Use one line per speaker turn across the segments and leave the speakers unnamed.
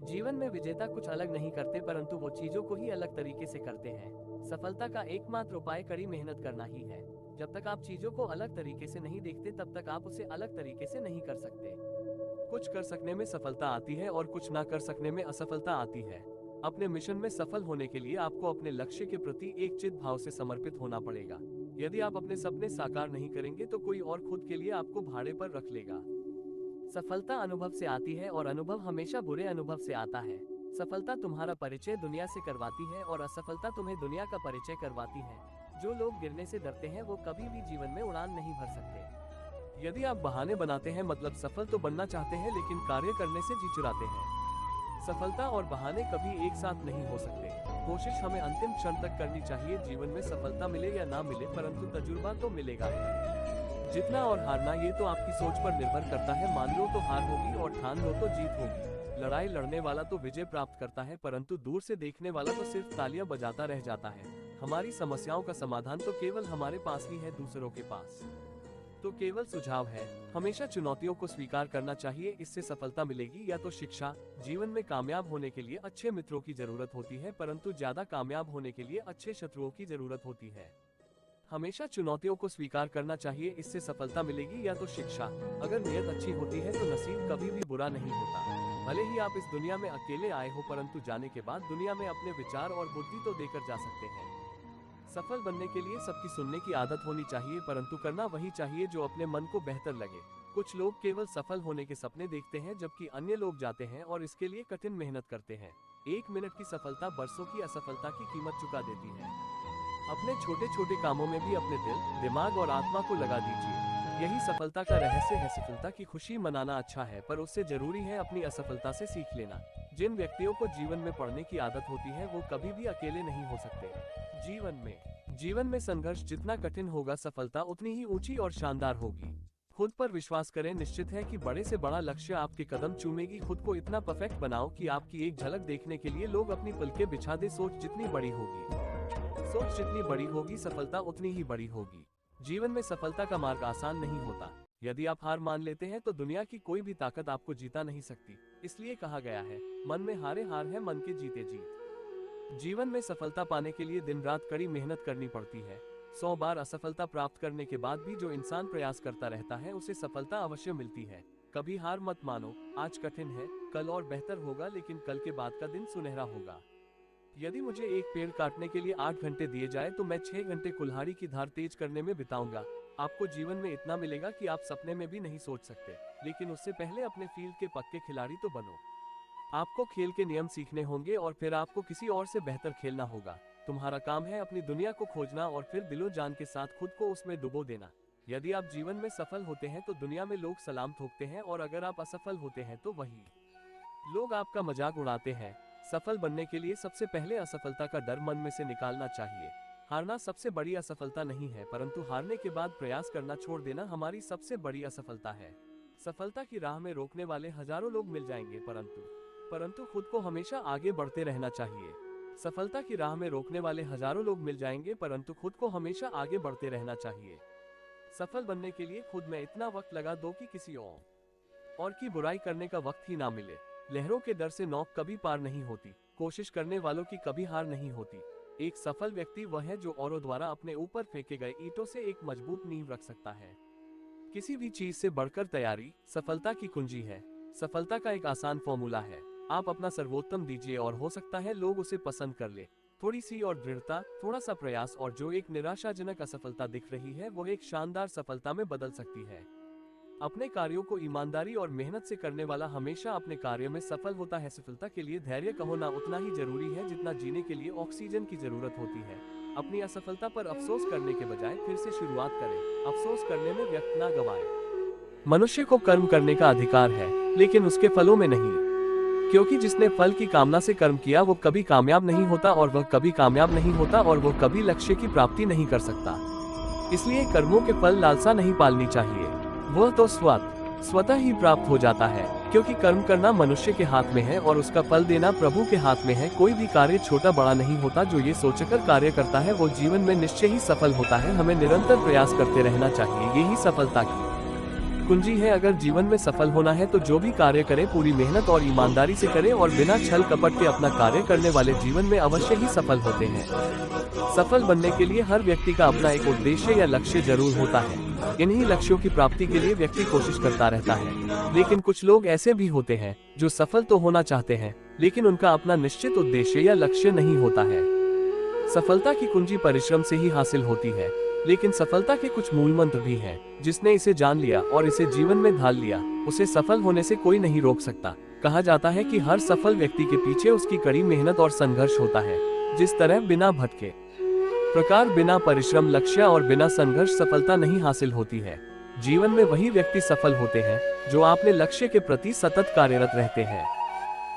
जीवन में विजेता कुछ अलग नहीं करते परंतु वो चीजों को ही अलग तरीके से करते हैं। सफलता का एकमात्र उपाय कड़ी मेहनत करना ही है। जब तक आप चीजों को अलग तरीके से नहीं देखते तब तक आप उसे अलग तरीके से नहीं कर सकते। कुछ कर सकने में सफलता आती है और कुछ ना कर सकने में असफलता आती है। अपने मिशन में सफल होने के लिए आपको अपने लक्ष्य के प्रति एक चित भाव से समर्पित होना पड़ेगा। यदि आप अपने सपने साकार नहीं करेंगे तो कोई और खुद के लिए आपको भाड़े पर रख लेगा। सफलता अनुभव से आती है और अनुभव हमेशा बुरे अनुभव से आता है। सफलता तुम्हारा परिचय दुनिया से करवाती है और असफलता तुम्हें दुनिया का परिचय करवाती है। जो लोग गिरने से डरते हैं वो कभी भी जीवन में उड़ान नहीं भर सकते। यदि आप बहाने बनाते हैं मतलब सफल तो बनना चाहते हैं लेकिन कार्य करने से जी चुराते हैं। सफलता और बहाने कभी एक साथ नहीं हो सकते। कोशिश हमें अंतिम क्षण तक करनी चाहिए। जीवन में सफलता मिले या ना मिले परंतु तजुर्बा तो मिलेगा। जीतना और हारना ये तो आपकी सोच पर निर्भर करता है। मान लो तो हार होगी और ठान लो तो जीत होगी। लड़ाई लड़ने वाला तो विजय प्राप्त करता है परंतु दूर से देखने वाला तो सिर्फ तालियां बजाता रह जाता है। हमारी समस्याओं का समाधान तो केवल हमारे पास ही है, दूसरों के पास तो केवल सुझाव है। हमेशा चुनौतियों को स्वीकार करना चाहिए, इससे सफलता मिलेगी। या तो शिक्षा। जीवन में कामयाब होने के लिए अच्छे मित्रों की जरूरत होती है परंतु ज्यादा कामयाब होने के लिए अच्छे शत्रुओं की जरूरत होती है। हमेशा चुनौतियों को स्वीकार करना चाहिए, इससे सफलता मिलेगी। या तो शिक्षा। अगर नियत अच्छी होती है तो नसीब कभी भी बुरा नहीं होता। भले ही आप इस दुनिया में अकेले आए हो परंतु जाने के बाद दुनिया में अपने विचार और बुद्धि तो देकर जा सकते हैं। सफल बनने के लिए सबकी सुनने की आदत होनी चाहिए परंतु करना वही चाहिए जो अपने मन को बेहतर लगे। कुछ लोग केवल सफल होने के सपने देखते हैं जबकि अन्य लोग जाते हैं और इसके लिए कठिन मेहनत करते हैं। 1 मिनट की सफलता बरसों की असफलता की कीमत चुका देती है। अपने छोटे छोटे कामों में भी अपने दिल, दिमाग और आत्मा को लगा दीजिए। यही सफलता का रहस्य है। सफलता की खुशी मनाना अच्छा है पर उससे जरूरी है अपनी असफलता से सीख लेना। जिन व्यक्तियों को जीवन में पढ़ने की आदत होती है वो कभी भी अकेले नहीं हो सकते। जीवन में संघर्ष जितना कठिन होगा सफलता उतनी ही ऊंची और शानदार होगी। खुद पर विश्वास करें, निश्चित है कि बड़े से बड़ा लक्ष्य आपके कदम चूमेगी। खुद को इतना परफेक्ट बनाओ कि आपकी एक झलक देखने के लिए लोग अपनी पलकें बिछा दे। सोच जितनी बड़ी होगी सफलता उतनी ही बड़ी होगी। जीवन में सफलता का मार्ग आसान नहीं होता। यदि आप हार मान लेते हैं तो दुनिया की कोई भी ताकत आपको जीता नहीं सकती। इसलिए कहा गया है, मन में हारे हार है, मन के जीते जीत। जीवन में सफलता पाने के लिए दिन रात कड़ी मेहनत करनी पड़ती है। 100 बार असफलता प्राप्त करने के बाद भी जो इंसान प्रयास करता रहता है उसे सफलता अवश्य मिलती है। कभी हार मत मानो। आज कठिन है, कल और बेहतर होगा, लेकिन कल के बाद का दिन सुनहरा होगा। यदि मुझे एक पेड़ काटने के लिए 8 घंटे दिए जाए तो मैं 6 घंटे कुल्हाड़ी की धार तेज करने में बिताऊंगा। आपको जीवन में इतना मिलेगा कि आप सपने में भी नहीं सोच सकते, लेकिन उससे पहले अपने फील्ड के पक्के खिलाड़ी तो बनो। आपको खेल के नियम सीखने होंगे और फिर आपको किसी और से बेहतर खेलना होगा। तुम्हारा काम है अपनी दुनिया को खोजना और फिर दिलो जान के साथ खुद को उसमें डुबो देना। यदि आप जीवन में सफल होते हैं तो दुनिया में लोग सलाम ठोकते हैं और अगर आप असफल होते हैं तो वही लोग आपका मजाक उड़ाते हैं। सफल बनने के लिए सबसे पहले असफलता का डर मन में से निकालना चाहिए। हारना सबसे बड़ी असफलता नहीं है परंतु हारने के बाद प्रयास करना छोड़ देना हमारी सबसे बड़ी असफलता है। सफलता की राह में रोकने वाले हजारों लोग मिल जाएंगे परंतु खुद को हमेशा आगे बढ़ते रहना चाहिए। सफलता की राह में रोकने वाले हजारों लोग मिल जाएंगे परंतु खुद को हमेशा आगे बढ़ते रहना चाहिए। सफल बनने के लिए खुद में इतना वक्त लगा दो कि किसी और की बुराई करने का वक्त ही ना मिले। लहरों के डर से नौक कभी पार नहीं होती। कोशिश करने वालों की कभी हार नहीं होती। एक सफल व्यक्ति वह है जो औरों द्वारा अपने ऊपर फेंके गए ईंटों से एक मजबूत नींव रख सकता है। किसी भी चीज से बढ़कर तैयारी सफलता की कुंजी है। सफलता का एक आसान फॉर्मूला है, आप अपना सर्वोत्तम दीजिए और हो सकता है लोग उसे पसंद कर ले। थोड़ी सी और दृढ़ता, थोड़ा सा प्रयास और जो एक निराशाजनक असफलता दिख रही है वो एक शानदार सफलता में बदल सकती है। अपने कार्यों को ईमानदारी और मेहनत से करने वाला हमेशा अपने कार्य में सफल होता है। सफलता के लिए धैर्य का होना उतना ही जरूरी है जितना जीने के लिए ऑक्सीजन की जरूरत होती है। अपनी असफलता पर अफसोस करने के बजाय फिर से शुरुआत करें। अफसोस करने में वक्त ना गवाएं। मनुष्य को कर्म करने का अधिकार है लेकिन उसके फलों में नहीं, क्योंकि जिसने फल की कामना से कर्म किया वो कभी कामयाब नहीं होता और वह कभी कामयाब नहीं होता और वो कभी लक्ष्य की प्राप्ति नहीं कर सकता। इसलिए कर्मों के फल लालसा नहीं पालनी चाहिए, वह तो स्वतः ही प्राप्त हो जाता है। क्योंकि कर्म करना मनुष्य के हाथ में है और उसका फल देना प्रभु के हाथ में है। कोई भी कार्य छोटा बड़ा नहीं होता, जो ये सोचकर कार्य करता है वो जीवन में निश्चय ही सफल होता है। हमें निरंतर प्रयास करते रहना चाहिए, यही सफलता की कुंजी है, अगर जीवन में सफल होना है तो जो भी कार्य करें पूरी मेहनत और ईमानदारी से करें और बिना छल कपट के अपना कार्य करने वाले जीवन में अवश्य ही सफल होते हैं। सफल बनने के लिए हर व्यक्ति का अपना एक उद्देश्य या लक्ष्य जरूर होता है। इन्हीं लक्ष्यों की प्राप्ति के लिए व्यक्ति कोशिश करता रहता है। लेकिन कुछ लोग ऐसे भी होते हैं जो सफल तो होना चाहते हैं, लेकिन उनका अपना निश्चित उद्देश्य या लक्ष्य नहीं होता है। सफलता की कुंजी परिश्रम से ही हासिल होती है, लेकिन सफलता के कुछ मूल मंत्र भी हैं। जिसने इसे जान लिया और इसे जीवन में ढाल लिया, उसे सफल होने से कोई नहीं रोक सकता। कहा जाता है कि हर सफल व्यक्ति के पीछे उसकी कड़ी मेहनत और संघर्ष होता है। जिस तरह बिना भटके प्रकार, बिना परिश्रम, लक्ष्य और बिना संघर्ष सफलता नहीं हासिल होती है। जीवन में वही व्यक्ति सफल होते हैं जो अपने लक्ष्य के प्रति सतत कार्यरत रहते हैं।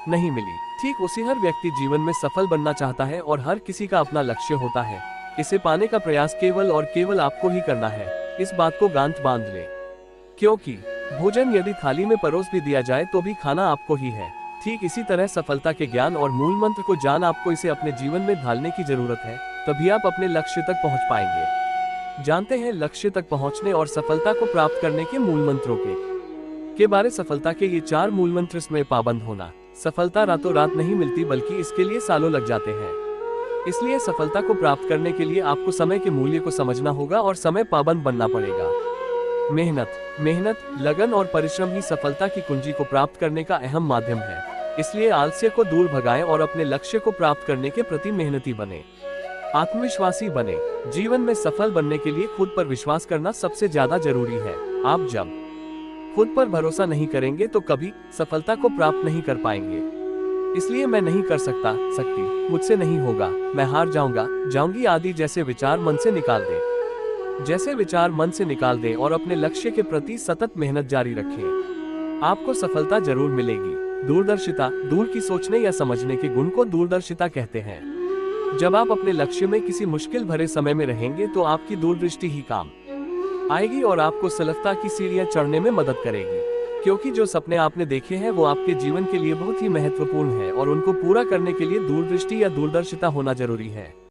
नहीं मिली, ठीक उसी हर व्यक्ति जीवन में सफल बनना चाहता है और हर किसी का अपना लक्ष्य होता है। इसे पाने का प्रयास केवल और केवल आपको ही करना है। इस बात को गांठ बांध ले, क्योंकि भोजन यदि थाली में परोस भी दिया जाए तो भी खाना आपको ही है। ठीक इसी तरह सफलता के ज्ञान और मूल मंत्र को जान आपको इसे अपने जीवन में ढालने की जरूरत है, तभी आप अपने लक्ष्य तक पहुंच पाएंगे। जानते हैं लक्ष्य तक पहुंचने और सफलता को प्राप्त करने के मूल मंत्रों के बारे। सफलता के ये 4 मूल मंत्र। इसमें पाबंद होना। सफलता रातों रात नहीं मिलती, बल्कि इसके लिए सालों लग जाते हैं। इसलिए सफलता को प्राप्त करने के लिए आपको समय के मूल्य को समझना होगा और समय पाबंद बनना पड़ेगा। मेहनत, लगन और परिश्रम ही सफलता की कुंजी को प्राप्त करने का अहम माध्यम है। इसलिए आलस्य को दूर भगाएं और अपने लक्ष्य को प्राप्त करने के प्रति मेहनती बने, आत्मविश्वासी बने। जीवन में सफल बनने के लिए खुद पर विश्वास करना सबसे ज्यादा जरूरी है। आप जब खुद पर भरोसा नहीं करेंगे तो कभी सफलता को प्राप्त नहीं कर पाएंगे। इसलिए मैं नहीं कर सकती, मुझसे नहीं होगा, मैं हार जाऊंगी आदि जैसे विचार मन से निकाल दें और अपने लक्ष्य के प्रति सतत मेहनत जारी रखें। आपको सफलता जरूर मिलेगी। दूरदर्शिता, दूर की सोचने या समझने के गुण को दूरदर्शिता कहते हैं। जब आप अपने लक्ष्य में किसी मुश्किल भरे समय में रहेंगे तो आपकी दूरदृष्टि ही काम आएगी और आपको सफलता की सीढ़ियां चढ़ने में मदद करेगी। क्योंकि जो सपने आपने देखे हैं वो आपके जीवन के लिए बहुत ही महत्वपूर्ण है और उनको पूरा करने के लिए दूरदृष्टि या दूरदर्शिता होना जरूरी है।